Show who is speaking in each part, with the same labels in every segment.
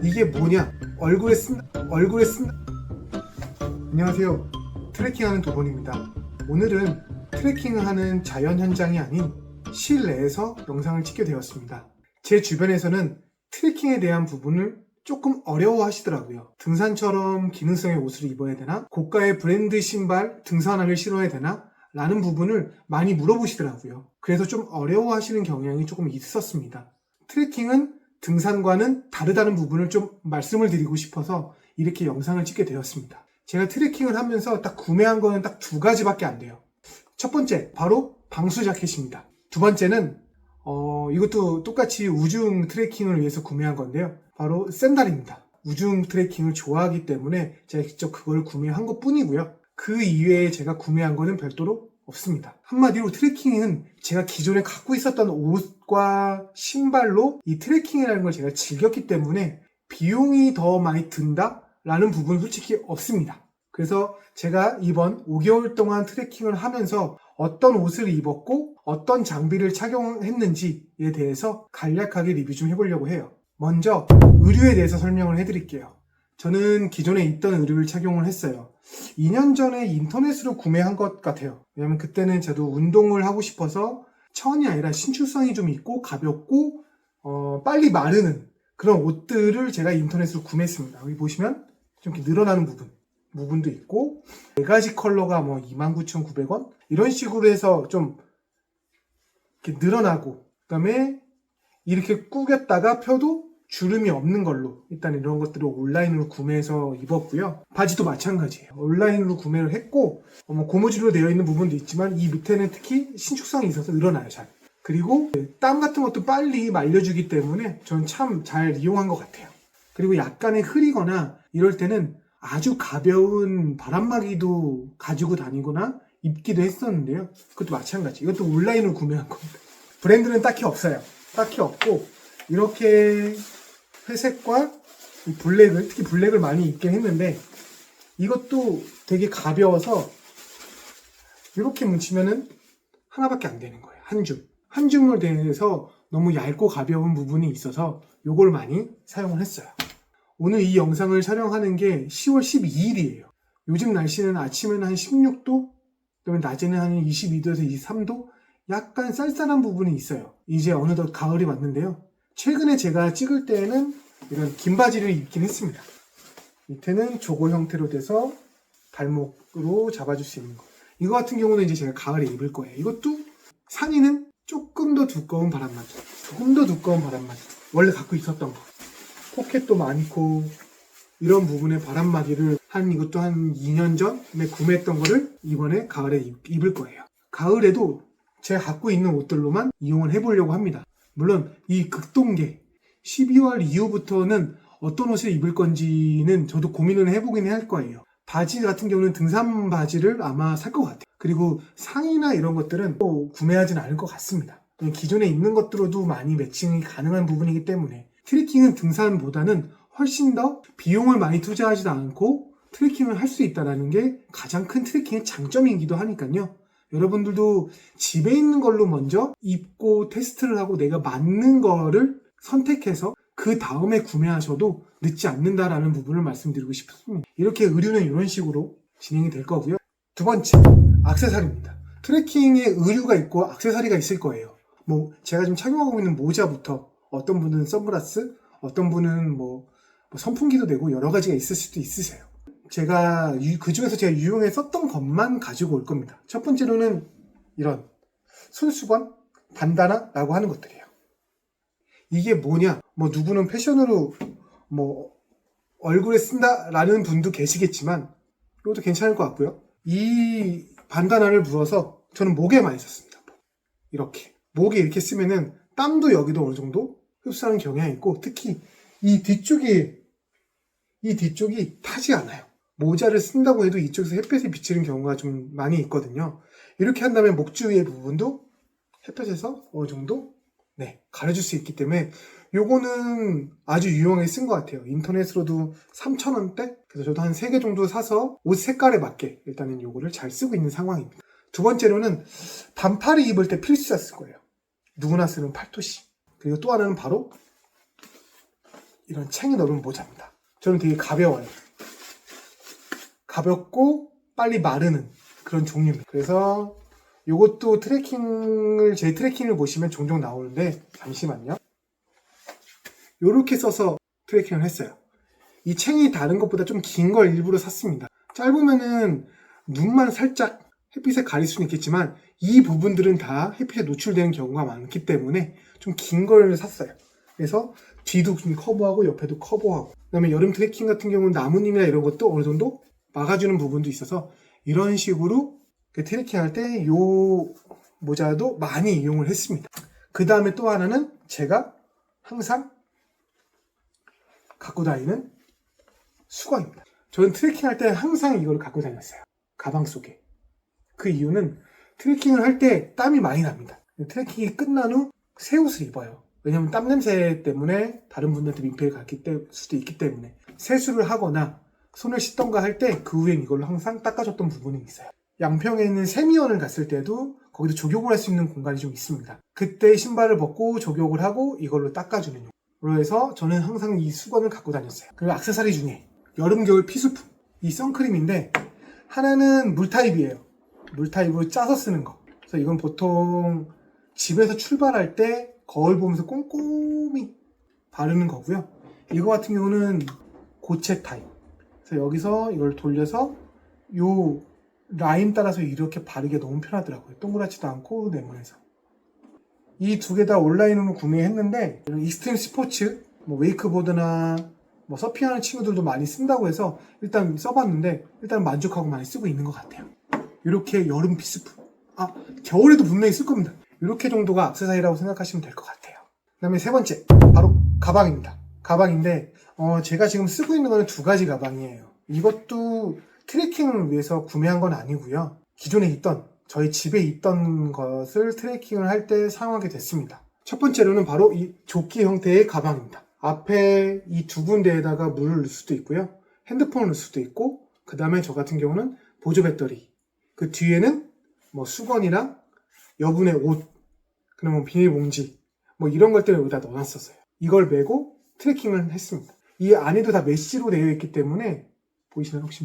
Speaker 1: 이게 뭐냐? 얼굴에 쓴. 안녕하세요. 트래킹하는 도건입니다. 오늘은 트래킹을 하는 자연 현장이 아닌 실내에서 영상을 찍게 되었습니다. 제 주변에서는 트래킹에 대한 부분을 조금 어려워 하시더라고요. 등산처럼 기능성의 옷을 입어야 되나? 고가의 브랜드 신발, 등산화를 신어야 되나? 라는 부분을 많이 물어보시더라고요. 그래서 좀 어려워 하시는 경향이 조금 있었습니다. 트래킹은 등산과는 다르다는 부분을 좀 말씀을 드리고 싶어서 이렇게 영상을 찍게 되었습니다. 제가 트래킹을 하면서 딱 구매한 거는 딱 두 가지밖에 안 돼요. 첫 번째, 바로 방수 자켓입니다. 두 번째는 이것도 똑같이 우중 트래킹을 위해서 구매한 건데요. 바로 샌들입니다. 우중 트래킹을 좋아하기 때문에 제가 직접 그걸 구매한 것 뿐이고요. 그 이외에 제가 구매한 거는 별도로 없습니다. 한마디로 트래킹은 제가 기존에 갖고 있었던 옷과 신발로 이 트래킹이라는 걸 제가 즐겼기 때문에 비용이 더 많이 든다라는 부분은 솔직히 없습니다. 그래서 제가 이번 5개월 동안 트래킹을 하면서 어떤 옷을 입었고 어떤 장비를 착용했는지에 대해서 간략하게 리뷰 좀 해보려고 해요. 먼저 의류에 대해서 설명을 해드릴게요. 저는 기존에 있던 의류를 착용을 했어요. 2년 전에 인터넷으로 구매한 것 같아요. 왜냐면 그때는 저도 운동을 하고 싶어서 천이 아니라 신축성이 좀 있고 가볍고 빨리 마르는 그런 옷들을 제가 인터넷으로 구매했습니다. 여기 보시면 좀 이렇게 늘어나는 부분도 있고 4가지 컬러가 뭐 29,900원 이런 식으로 해서 좀 이렇게 늘어나고 그다음에 이렇게 꾸겼다가 펴도 주름이 없는 걸로 일단 이런 것들을 온라인으로 구매해서 입었고요. 바지도 마찬가지예요. 온라인으로 구매를 했고 고무줄로 되어 있는 부분도 있지만 이 밑에는 특히 신축성이 있어서 늘어나요. 잘. 그리고 땀 같은 것도 빨리 말려주기 때문에 저는 참 잘 이용한 것 같아요. 그리고 약간의 흐리거나 이럴 때는 아주 가벼운 바람막이도 가지고 다니거나 입기도 했었는데요. 그것도 마찬가지. 이것도 온라인으로 구매한 겁니다. 브랜드는 딱히 없어요. 딱히 없고 이렇게 회색과 이 블랙을 특히 블랙을 많이 입긴 했는데 이것도 되게 가벼워서 이렇게 뭉치면은 하나밖에 안 되는 거예요. 한 줌을 대해서 너무 얇고 가벼운 부분이 있어서 이걸 많이 사용을 했어요. 오늘 이 영상을 촬영하는 게 10월 12일이에요. 요즘 날씨는 아침에는 한 16도, 그다음에 낮에는 한 22도에서 23도, 약간 쌀쌀한 부분이 있어요. 이제 어느덧 가을이 왔는데요. 최근에 제가 찍을 때에는 이런 긴 바지를 입긴 했습니다. 밑에는 조거 형태로 돼서 발목으로 잡아줄 수 있는 거. 이거 같은 경우는 이제 제가 가을에 입을 거예요. 이것도 상의는 조금 더 두꺼운 바람막이. 원래 갖고 있었던 거. 포켓도 많고 이런 부분의 바람막이를 이것도 한 2년 전에 구매했던 거를 이번에 가을에 입을 거예요. 가을에도 제가 갖고 있는 옷들로만 이용을 해보려고 합니다. 물론 이 극동계 12월 이후부터는 어떤 옷을 입을 건지는 저도 고민을 해보긴 할 거예요. 바지 같은 경우는 등산 바지를 아마 살 것 같아요. 그리고 상의나 이런 것들은 또 구매하진 않을 것 같습니다. 기존에 입는 것들로도 많이 매칭이 가능한 부분이기 때문에 트래킹은 등산보다는 훨씬 더 비용을 많이 투자하지도 않고 트래킹을 할 수 있다는 게 가장 큰 트래킹의 장점이기도 하니까요. 여러분들도 집에 있는 걸로 먼저 입고 테스트를 하고 내가 맞는 거를 선택해서 그 다음에 구매하셔도 늦지 않는다라는 부분을 말씀드리고 싶습니다. 이렇게 의류는 이런 식으로 진행이 될 거고요. 두 번째, 액세서리입니다. 트래킹에 의류가 있고 액세서리가 있을 거예요. 제가 지금 착용하고 있는 모자부터 어떤 분은 선글라스, 어떤 분은 선풍기도 되고 여러 가지가 있을 수도 있으세요. 제가 그 중에서 제가 유용해 썼던 것만 가지고 올 겁니다. 첫 번째로는 이런 손수건, 반다나라고 하는 것들이에요. 이게 뭐냐? 누구는 패션으로 얼굴에 쓴다라는 분도 계시겠지만 이것도 괜찮을 것 같고요. 이 반다나를 부어서 저는 목에 많이 썼습니다. 이렇게 목에 이렇게 쓰면은 땀도 여기도 어느 정도 흡수하는 경향이 있고 특히 이 뒤쪽이 타지 않아요. 모자를 쓴다고 해도 이쪽에서 햇볕이 비치는 경우가 좀 많이 있거든요. 이렇게 한다면 목 주위의 부분도 햇볕에서 어느 정도 가려줄 수 있기 때문에 요거는 아주 유용하게 쓴 것 같아요. 인터넷으로도 3,000원대? 그래서 저도 한 3개 정도 사서 옷 색깔에 맞게 일단은 요거를 잘 쓰고 있는 상황입니다. 두 번째로는 반팔을 입을 때 필수였을 거예요. 누구나 쓰는 팔토시. 그리고 또 하나는 바로 이런 챙이 넓은 모자입니다. 저는 되게 가벼워요. 가볍고 빨리 마르는 그런 종류입니다. 그래서 이것도 제 트레킹을 보시면 종종 나오는데, 잠시만요. 이렇게 써서 트레킹을 했어요. 이 챙이 다른 것보다 좀 긴 걸 일부러 샀습니다. 짧으면은 눈만 살짝 햇빛에 가릴 수는 있겠지만 이 부분들은 다 햇빛에 노출되는 경우가 많기 때문에 좀 긴 걸 샀어요. 그래서 뒤도 좀 커버하고 옆에도 커버하고, 그 다음에 여름 트레킹 같은 경우는 나뭇잎이나 이런 것도 어느 정도 막아주는 부분도 있어서 이런 식으로 트레킹 할 때 이 모자도 많이 이용을 했습니다. 그 다음에 또 하나는 제가 항상 갖고 다니는 수건입니다. 저는 트레킹 할 때 항상 이걸 갖고 다녔어요. 가방 속에. 그 이유는 트레킹을 할 때 땀이 많이 납니다. 트레킹이 끝난 후 새 옷을 입어요. 왜냐면 땀 냄새 때문에 다른 분들한테 민폐를 갈 수도 있기 때문에 세수를 하거나 손을 씻던가 할 때 그 후엔 이걸로 항상 닦아줬던 부분이 있어요. 양평에 있는 세미원을 갔을 때도 거기도 조격을 할 수 있는 공간이 좀 있습니다. 그때 신발을 벗고 조격을 하고 이걸로 닦아주는 용도로 해서 저는 항상 이 수건을 갖고 다녔어요. 그리고 액세서리 중에 여름 겨울 필수품, 이 선크림인데 하나는 물타입이에요. 물타입으로 짜서 쓰는 거. 그래서 이건 보통 집에서 출발할 때 거울 보면서 꼼꼼히 바르는 거고요. 이거 같은 경우는 고체 타입. 그래서 여기서 이걸 돌려서 요 라인 따라서 이렇게 바르기가 너무 편하더라고요. 동그랗지도 않고 네모내서. 이 두 개 다 온라인으로 구매했는데 이런 익스트림 스포츠, 웨이크보드나 서핑하는 친구들도 많이 쓴다고 해서 일단 써봤는데 일단 만족하고 많이 쓰고 있는 것 같아요. 이렇게 여름 필수품. 겨울에도 분명히 쓸 겁니다. 이렇게 정도가 액세서리라고 생각하시면 될 것 같아요. 그 다음에 세 번째, 바로 가방입니다. 가방인데 제가 지금 쓰고 있는 거는 두 가지 가방이에요. 이것도 트레킹을 위해서 구매한 건 아니고요. 기존에 있던, 저희 집에 있던 것을 트레킹을 할 때 사용하게 됐습니다. 첫 번째로는 바로 이 조끼 형태의 가방입니다. 앞에 이 두 군데에다가 물을 넣을 수도 있고요. 핸드폰을 넣을 수도 있고, 그 다음에 저 같은 경우는 보조 배터리, 그 뒤에는 수건이랑 여분의 옷, 그다음에 비닐봉지, 이런 것들을 여기다 넣어놨었어요. 이걸 메고 트레킹을 했습니다. 이 안에도 다 메쉬로 되어 있기 때문에, 보이시나요? 혹시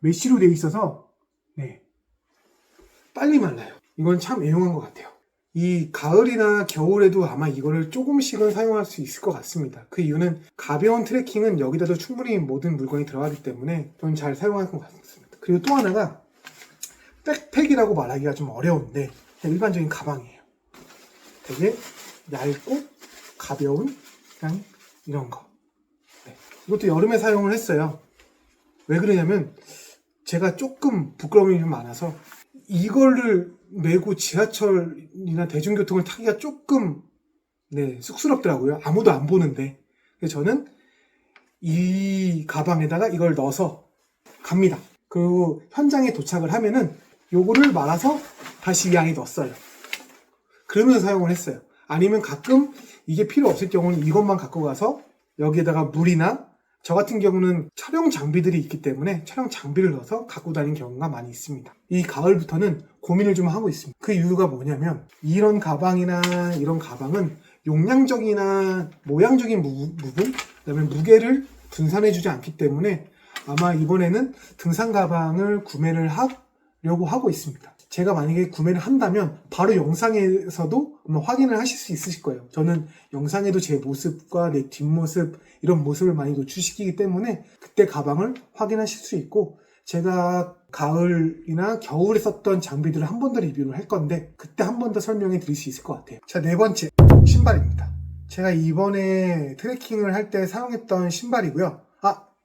Speaker 1: 메쉬로 되어 있어서, 네, 빨리 말라요. 이건 참 애용한 것 같아요. 이 가을이나 겨울에도 아마 이거를 조금씩은 사용할 수 있을 것 같습니다. 그 이유는 가벼운 트레킹은 여기다도 충분히 모든 물건이 들어가기 때문에 저는 잘 사용할 것 같습니다. 그리고 또 하나가 백팩이라고 말하기가 좀 어려운데 그냥 일반적인 가방이에요. 되게 얇고 가벼운 그냥 이런 거. 네. 이것도 여름에 사용을 했어요. 왜 그러냐면 제가 조금 부끄러움이 좀 많아서 이거를 메고 지하철이나 대중교통을 타기가 조금 쑥스럽더라고요. 아무도 안 보는데. 그래서 저는 이 가방에다가 이걸 넣어서 갑니다. 그리고 현장에 도착을 하면은 요거를 말아서 다시 이 안에 넣었어요. 그러면서 사용을 했어요. 아니면 가끔 이게 필요 없을 경우는 이것만 갖고 가서 여기에다가 물이나 저 같은 경우는 촬영 장비들이 있기 때문에 촬영 장비를 넣어서 갖고 다니는 경우가 많이 있습니다. 이 가을부터는 고민을 좀 하고 있습니다. 그 이유가 뭐냐면 이런 가방이나 이런 가방은 용량적이나 모양적인 부분, 그다음에 무게를 분산해주지 않기 때문에 아마 이번에는 등산 가방을 구매를 하려고 하고 있습니다. 제가 만약에 구매를 한다면 바로 영상에서도 확인을 하실 수 있으실 거예요. 저는 영상에도 제 모습과 내 뒷모습 이런 모습을 많이 노출시키기 때문에 그때 가방을 확인하실 수 있고 제가 가을이나 겨울에 썼던 장비들을 한 번 더 리뷰를 할 건데 그때 한 번 더 설명해 드릴 수 있을 것 같아요. 자, 네 번째 신발입니다. 제가 이번에 트레킹을 할 때 사용했던 신발이고요.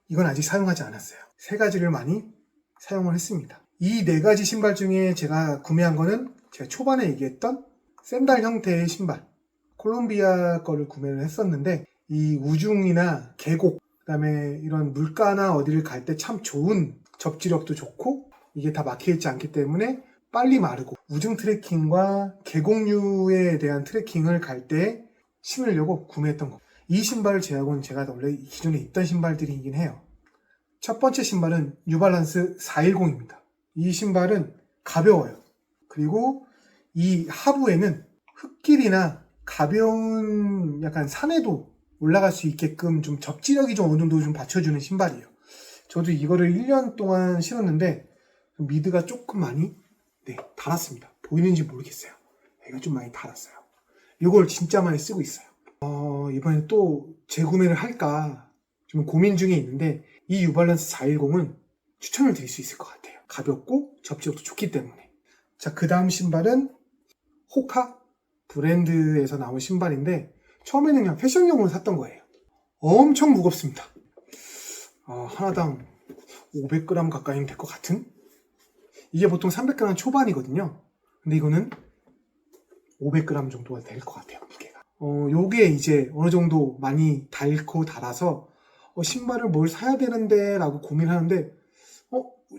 Speaker 1: 이건 아직 사용하지 않았어요. 세 가지를 많이 사용을 했습니다. 이 네 가지 신발 중에 제가 구매한 거는 제가 초반에 얘기했던 샌들 형태의 신발, 콜롬비아 거를 구매를 했었는데 이 우중이나 계곡, 그 다음에 이런 물가나 어디를 갈 때 참 좋은 접지력도 좋고 이게 다 막혀있지 않기 때문에 빨리 마르고 우중 트레킹과 계곡류에 대한 트레킹을 갈 때 신으려고 구매했던 거. 이 신발을 제하고는 제가 원래 기존에 있던 신발들이긴 해요. 첫 번째 신발은 뉴발란스 410입니다. 이 신발은 가벼워요. 그리고 이 하부에는 흙길이나 가벼운 약간 산에도 올라갈 수 있게끔 좀 접지력이 좀 어느 정도 좀 받쳐주는 신발이에요. 저도 이거를 1년 동안 신었는데 미드가 조금 많이 닳았습니다. 보이는지 모르겠어요. 얘가 좀 많이 닳았어요. 이걸 진짜 많이 쓰고 있어요. 이번에 또 재구매를 할까 좀 고민 중에 있는데 이 뉴발란스 410은 추천을 드릴 수 있을 것 같아요. 가볍고 접지력도 좋기 때문에. 자, 그 다음 신발은 호카 브랜드에서 나온 신발인데 처음에는 그냥 패션용으로 샀던 거예요. 엄청 무겁습니다. 하나당 500g 가까이는 될 것 같은? 이게 보통 300g 초반이거든요. 근데 이거는 500g 정도가 될 것 같아요, 무게가. 요게 이제 어느 정도 많이 닳고 닳아서 신발을 뭘 사야 되는데 라고 고민하는데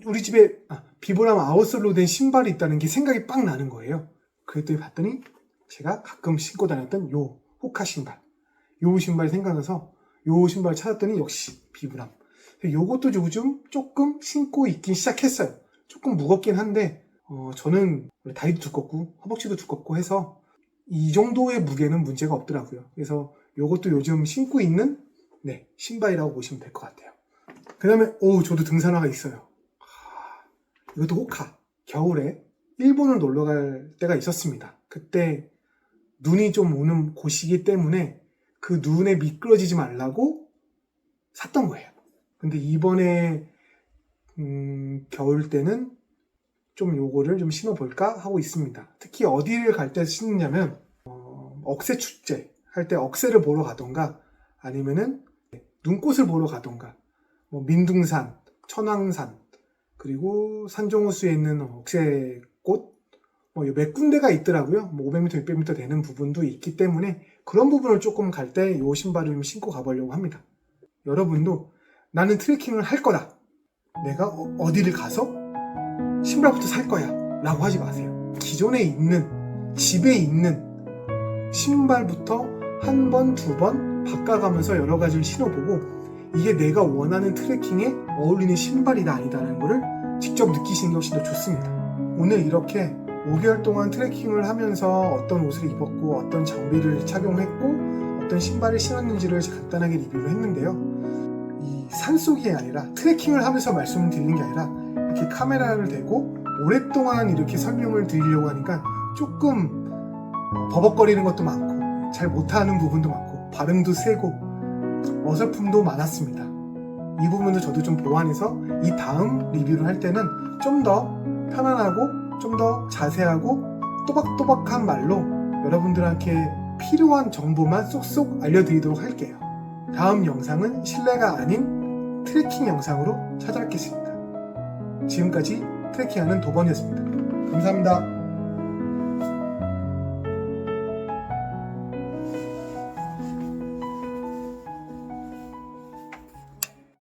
Speaker 1: 우리 집에 비브람 아웃솔로 된 신발이 있다는 게 생각이 빡 나는 거예요. 그랬더니 봤더니 제가 가끔 신고 다녔던 요 호카 신발, 요 신발이 생각나서 요 신발을 찾았더니 역시 비브람. 요것도 요즘 조금 신고 있긴 시작했어요. 조금 무겁긴 한데 저는 다리도 두껍고 허벅지도 두껍고 해서 이 정도의 무게는 문제가 없더라고요. 그래서 요것도 요즘 신고 있는 신발이라고 보시면 될 것 같아요. 그 다음에 저도 등산화가 있어요. 이것도 호카. 겨울에 일본을 놀러 갈 때가 있었습니다. 그때 눈이 좀 오는 곳이기 때문에 그 눈에 미끄러지지 말라고 샀던 거예요. 근데 이번에 겨울 때는 좀 요거를 좀 신어볼까 하고 있습니다. 특히 어디를 갈 때 신느냐면 억새 축제 할 때 억새를 보러 가던가 아니면은 눈꽃을 보러 가던가 민둥산, 천왕산 그리고 산정호수에 있는 억새꽃 몇 군데가 있더라고요. 500m, 600m 되는 부분도 있기 때문에 그런 부분을 조금 갈 때 이 신발을 좀 신고 가보려고 합니다. 여러분도 나는 트레킹을 할 거다. 내가 어디를 가서 신발부터 살 거야 라고 하지 마세요. 기존에 있는 집에 있는 신발부터 한 번, 두 번 바꿔가면서 여러 가지를 신어보고 이게 내가 원하는 트레킹에 어울리는 신발이다 아니다라는 거를 직접 느끼시는 것이 더 좋습니다. 오늘 이렇게 5개월 동안 트레킹을 하면서 어떤 옷을 입었고 어떤 장비를 착용했고 어떤 신발을 신었는지를 간단하게 리뷰를 했는데요. 이 산속이 아니라 트레킹을 하면서 말씀을 드리는 게 아니라 이렇게 카메라를 대고 오랫동안 이렇게 설명을 드리려고 하니까 조금 버벅거리는 것도 많고 잘 못하는 부분도 많고 발음도 세고 어설픔도 많았습니다. 이 부분도 저도 좀 보완해서 이 다음 리뷰를 할 때는 좀 더 편안하고 좀 더 자세하고 또박또박한 말로 여러분들한테 필요한 정보만 쏙쏙 알려드리도록 할게요. 다음 영상은 실내가 아닌 트레킹 영상으로 찾아뵙겠습니다. 지금까지 트레킹하는 도번이었습니다. 감사합니다.